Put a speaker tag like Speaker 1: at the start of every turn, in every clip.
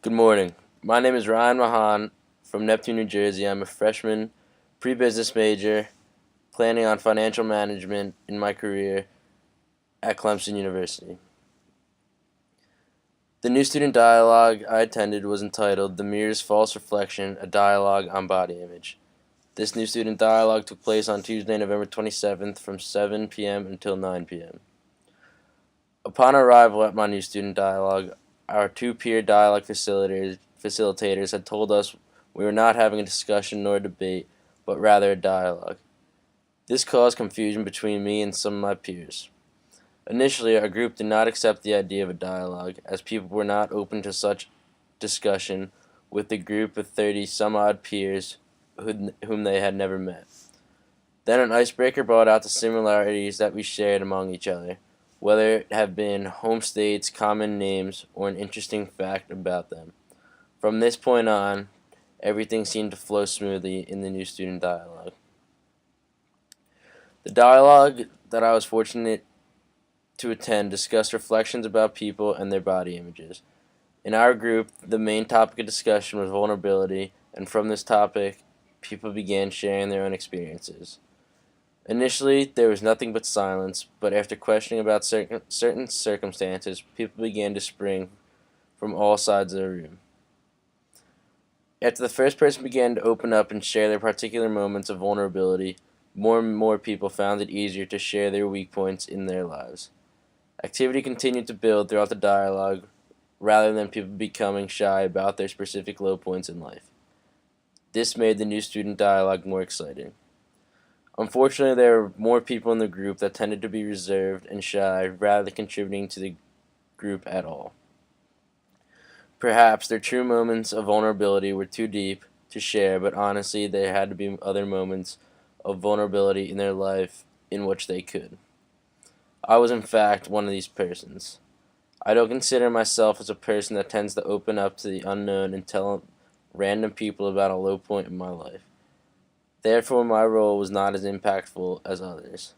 Speaker 1: Good morning. My name is Ryan Mahan from Neptune, New Jersey. I'm a freshman, pre-business major, planning on financial management in my career at Clemson University. The new student dialogue I attended was entitled "The Mirror's False Reflection: A Dialogue on Body Image." This new student dialogue took place on Tuesday, November 27th from 7 p.m. until 9 p.m. Upon arrival at my new student dialogue, our two peer dialogue facilitators had told us we were not having a discussion nor a debate, but rather a dialogue. This caused confusion between me and some of my peers. Initially, our group did not accept the idea of a dialogue, as people were not open to such discussion with a group of 30 some odd peers whom they had never met. Then an icebreaker brought out the similarities that we shared among each other, whether it have been home states, common names, or an interesting fact about them. From this point on, everything seemed to flow smoothly in the new student dialogue. The dialogue that I was fortunate to attend discussed reflections about people and their body images. In our group, the main topic of discussion was vulnerability, and from this topic, people began sharing their own experiences. Initially, there was nothing but silence, but after questioning about certain circumstances, people began to spring from all sides of the room. After the first person began to open up and share their particular moments of vulnerability, more and more people found it easier to share their weak points in their lives. Activity continued to build throughout the dialogue, rather than people becoming shy about their specific low points in life. This made the new student dialogue more exciting. Unfortunately, there were more people in the group that tended to be reserved and shy rather than contributing to the group at all. Perhaps their true moments of vulnerability were too deep to share, but honestly, there had to be other moments of vulnerability in their life in which they could. I was, in fact, one of these persons. I don't consider myself as a person that tends to open up to the unknown and tell random people about a low point in my life. Therefore, my role was not as impactful as others.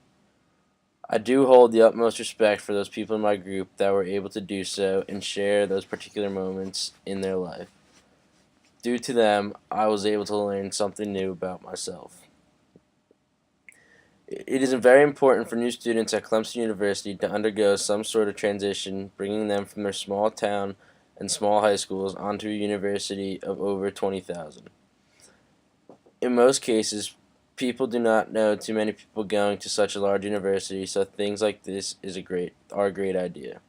Speaker 1: I do hold the utmost respect for those people in my group that were able to do so and share those particular moments in their life. Due to them, I was able to learn something new about myself. It is very important for new students at Clemson University to undergo some sort of transition, bringing them from their small town and small high schools onto a university of over 20,000. In most cases, people do not know too many people going to such a large university, so things like this are a great idea.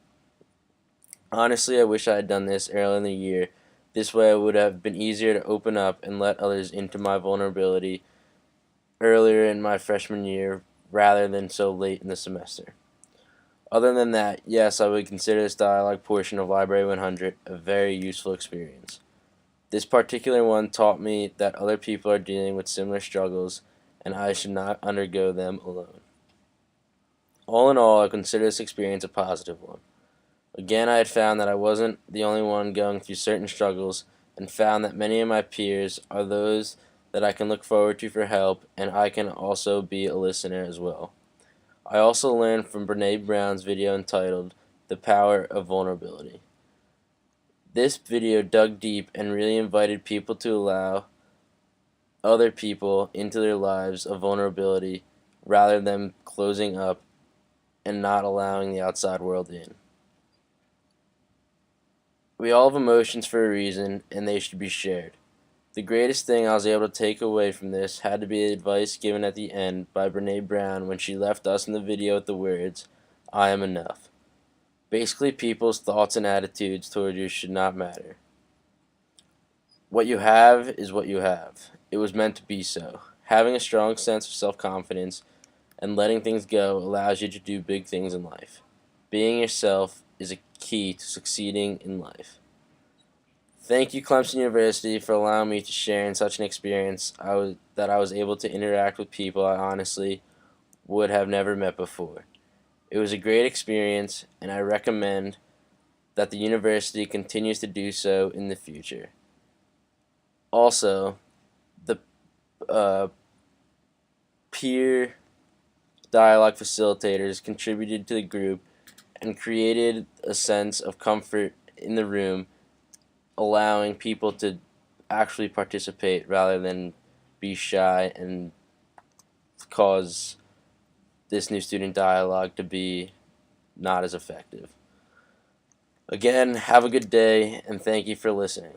Speaker 1: Honestly, I wish I had done this early in the year. This way, it would have been easier to open up and let others into my vulnerability earlier in my freshman year rather than so late in the semester. Other than that, yes, I would consider this dialogue portion of Library 100 a very useful experience. This particular one taught me that other people are dealing with similar struggles and I should not undergo them alone. All in all, I consider this experience a positive one. Again, I had found that I wasn't the only one going through certain struggles and found that many of my peers are those that I can look forward to for help, and I can also be a listener as well. I also learned from Brene Brown's video entitled "The Power of Vulnerability." This video dug deep and really invited people to allow other people into their lives of vulnerability rather than closing up and not allowing the outside world in. We all have emotions for a reason, and they should be shared. The greatest thing I was able to take away from this had to be the advice given at the end by Brene Brown when she left us in the video with the words, "I am enough." Basically, people's thoughts and attitudes toward you should not matter. What you have is what you have. It was meant to be so. Having a strong sense of self-confidence and letting things go allows you to do big things in life. Being yourself is a key to succeeding in life. Thank you, Clemson University, for allowing me to share in such an experience that I was able to interact with people I honestly would have never met before. It was a great experience, and I recommend that the university continues to do so in the future. Also, the uh, peer dialogue facilitators contributed to the group and created a sense of comfort in the room allowing people to actually participate rather than be shy and cause this new student dialogue to be not as effective. Again, have a good day, and thank you for listening.